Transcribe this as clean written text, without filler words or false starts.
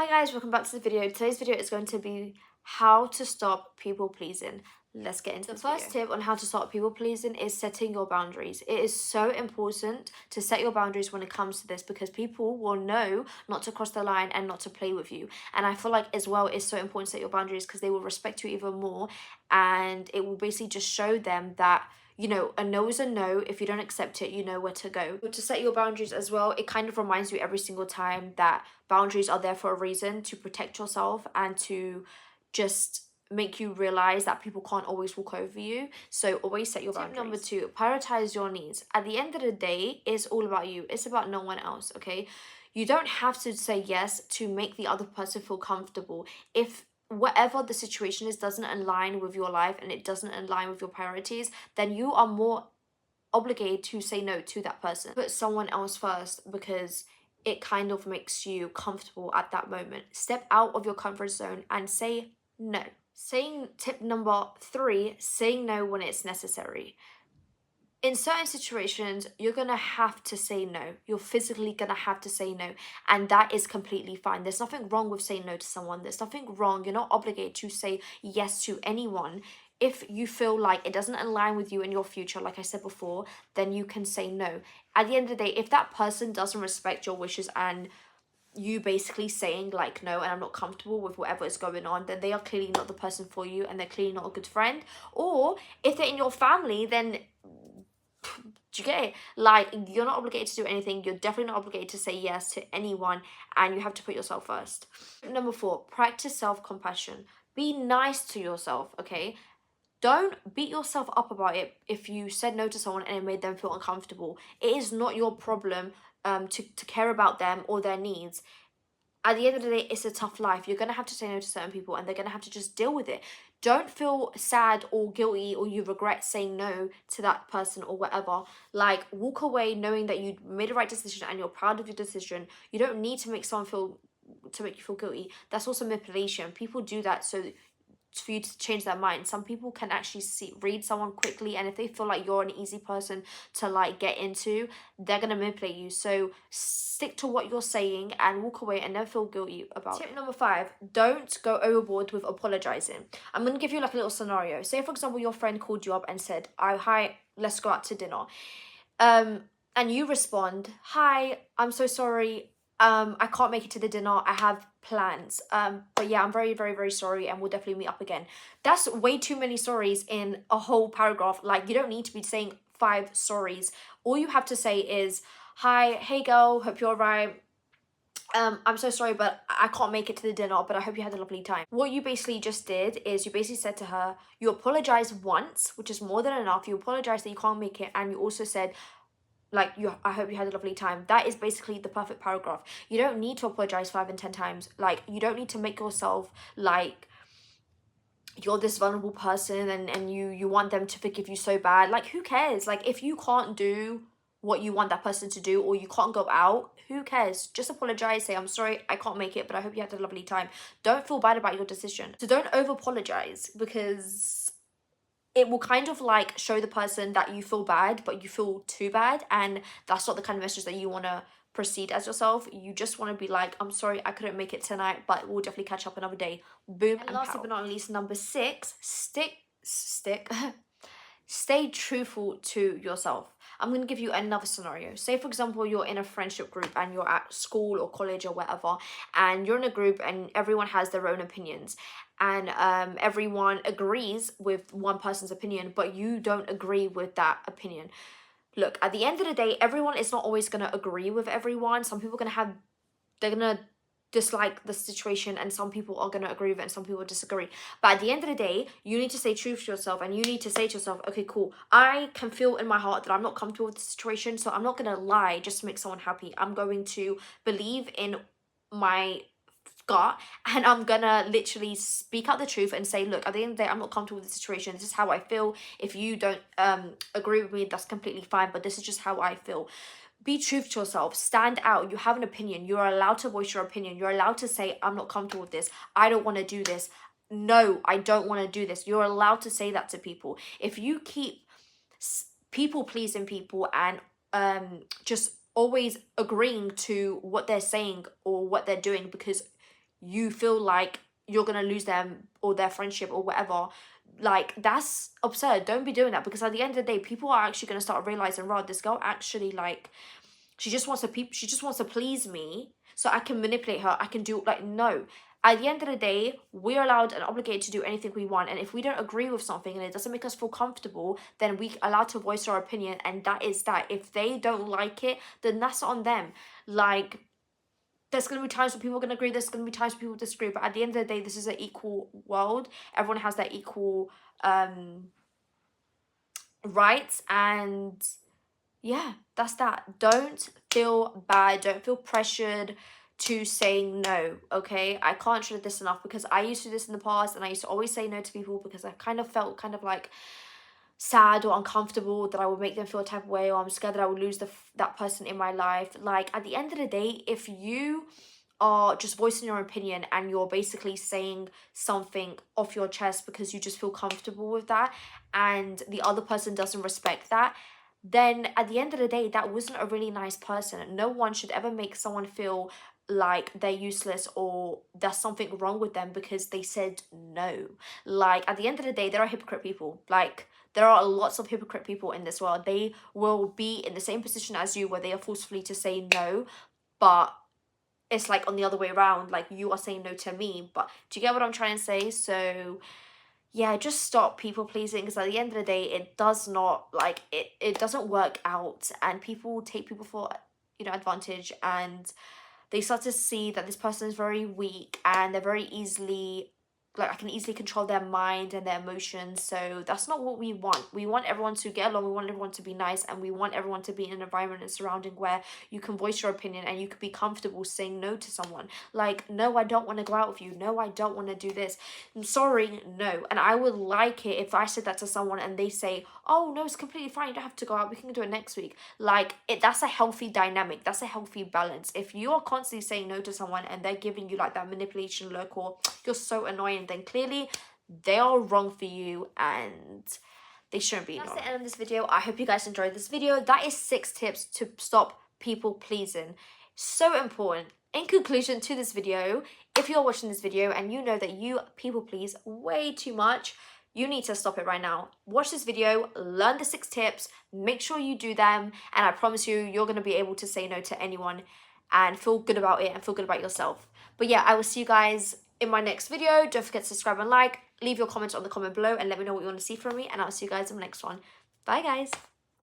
Hi guys, welcome back to the video. Today's video is going to be how to stop people pleasing. Let's get into the first tip on how to stop people pleasing is setting your boundaries. It is so important to set your boundaries when it comes to this because people will know not to cross the line and not to play with you. And I feel like as well it's so important to set your boundaries because they will respect you even more, and it will basically just show them that a no is a no. If you don't accept it, you know where to go. But to set your boundaries as well, it kind of reminds you every single time that boundaries are there for a reason, to protect yourself and to just make you realize that people can't always walk over you. So always set your boundaries. Tip number 2, prioritize your needs. At the end of the day, it's all about you. It's about no one else, okay? You don't have to say yes to make the other person feel comfortable. If whatever the situation is doesn't align with your life and it doesn't align with your priorities, then you are more obligated to say no to that person. Put someone else first because it kind of makes you comfortable at that moment. Step out of your comfort zone and say no. Tip number 3, saying no when it's necessary. In certain situations, you're gonna have to say no. You're physically gonna have to say no, and that is completely fine. There's nothing wrong with saying no to someone. There's nothing wrong. You're not obligated to say yes to anyone. If you feel like it doesn't align with you in your future, like I said before, then you can say no. At the end of the day, if that person doesn't respect your wishes and you basically saying like no and I'm not comfortable with whatever is going on, then they are clearly not the person for you and they're clearly not a good friend. Or if they're in your family, then do you get it? Like, you're not obligated to do anything. You're definitely not obligated to say yes to anyone, and you have to put yourself first. Number 4, practice self-compassion. Be nice to yourself, okay? Don't beat yourself up about it if you said no to someone and it made them feel uncomfortable. It is not your problem to care about them or their needs. At the end of the day, it's a tough life. You're going to have to say no to certain people and they're going to have to just deal with it. Don't feel sad or guilty or you regret saying no to that person or whatever. Like, walk away knowing that you made the right decision and you're proud of your decision. You don't need to make you feel guilty. That's also manipulation. People do that so for you to change their mind. Some people can actually read someone quickly, and if they feel like you're an easy person to like get into, they're gonna manipulate you. So stick to what you're saying and walk away and never feel guilty about it. Tip number 5, don't go overboard with apologizing. I'm gonna give you like a little scenario. Say for example your friend called you up and said, hi, let's go out to dinner, and you respond, hi, I'm so sorry, I can't make it to the dinner, I have plans, but yeah, I'm very, very, very sorry and we'll definitely meet up again. That's way too many sorries in a whole paragraph. Like, you don't need to be saying 5 sorries. All you have to say is, hi, hey girl, hope you're alright, I'm so sorry but I can't make it to the dinner, but I hope you had a lovely time. What you basically just did is you basically said to her, you apologized once, which is more than enough. You apologized that you can't make it, and you also said, like, I hope you had a lovely time. That is basically the perfect paragraph. You don't need to apologize 5 and 10 times. Like, you don't need to make yourself like you're this vulnerable person and you want them to forgive you so bad. Like, who cares? Like, if you can't do what you want that person to do, or you can't go out, who cares? Just apologize, say, I'm sorry, I can't make it, but I hope you had a lovely time. Don't feel bad about your decision. So don't over apologize, because it will kind of like show the person that you feel bad, but you feel too bad, and that's not the kind of message that you want to proceed as yourself. You just want to be like, I'm sorry, I couldn't make it tonight, but we'll definitely catch up another day. Boom. And lastly but not least, number 6, stay truthful to yourself. I'm going to give you another scenario. Say for example you're in a friendship group and you're at school or college or whatever, and you're in a group and everyone has their own opinions, and everyone agrees with one person's opinion, but you don't agree with that opinion. Look, at the end of the day, everyone is not always going to agree with everyone. Some people are they're going to dislike the situation, and some people are going to agree with it and some people disagree. But at the end of the day, you need to say truth to yourself, and you need to say to yourself, okay, cool, I can feel in my heart that I'm not comfortable with the situation, so I'm not going to lie just to make someone happy. I'm going to believe in my gut, and I'm gonna literally speak out the truth and say, look, at the end of the day, I'm not comfortable with the situation. This is how I feel. If you don't agree with me, that's completely fine, but this is just how I feel. Be true to yourself. Stand out. You have an opinion. You're allowed to voice your opinion. You're allowed to say, I'm not comfortable with this. I don't want to do this. No, I don't want to do this. You're allowed to say that to people. If you keep people pleasing people and just always agreeing to what they're saying or what they're doing because you feel like you're gonna lose them or their friendship or whatever. Like, that's absurd. Don't be doing that, because at the end of the day, people are actually gonna start realizing, right, this girl actually, like, she just wants to please me so I can manipulate her. I can do, like, no. At the end of the day, we're allowed and obligated to do anything we want. And if we don't agree with something and it doesn't make us feel comfortable, then we allowed to voice our opinion, and that is that. If they don't like it, then that's on them. Like, there's going to be times when people are going to agree, there's going to be times when people disagree, but at the end of the day, this is an equal world. Everyone has their equal rights, and yeah, that's that. Don't feel bad, don't feel pressured to say no, okay? I can't stress this enough, because I used to do this in the past, and I used to always say no to people because I kind of felt kind of like sad or uncomfortable that I would make them feel a type of way, or I'm scared that I would lose that person in my life. Like, at the end of the day, if you are just voicing your opinion and you're basically saying something off your chest because you just feel comfortable with that, and the other person doesn't respect that, then at the end of the day, that wasn't a really nice person. No one should ever make someone feel like they're useless or there's something wrong with them because they said no. Like, at the end of the day, there are hypocrite people. Like, there are lots of hypocrite people in this world. They will be in the same position as you where they are forcefully to say no, but it's like on the other way around. Like, you are saying no to me. But do you get what I'm trying to say? So yeah, just stop people pleasing, because at the end of the day, it does not, like, it doesn't work out, and people take people for, you know, advantage, and they start to see that this person is very weak and they're very easily, like, I can easily control their mind and their emotions. So that's not what we want. We want everyone to get along, we want everyone to be nice, and we want everyone to be in an environment and surrounding where you can voice your opinion and you can be comfortable saying no to someone. Like, no, I don't want to go out with you. No, I don't want to do this. I'm sorry, no. And I would like it if I said that to someone and they say, oh no, it's completely fine, you don't have to go out, we can do it next week. Like, that's a healthy dynamic, that's a healthy balance. If you are constantly saying no to someone and they're giving you like that manipulation look, or you're so annoying, then clearly they are wrong for you and they shouldn't be. That's the end of this video. I hope you guys enjoyed this video. That is 6 tips to stop people pleasing. So important. In conclusion to this video, if you're watching this video and you know that you people please way too much, you need to stop it right now. Watch this video, learn the 6 tips, make sure you do them, and I promise you, you're going to be able to say no to anyone and feel good about it and feel good about yourself. But yeah, I will see you guys in my next video. Don't forget to subscribe and like. Leave your comments on the comment below and let me know what you want to see from me, and I'll see you guys in the next one. Bye guys.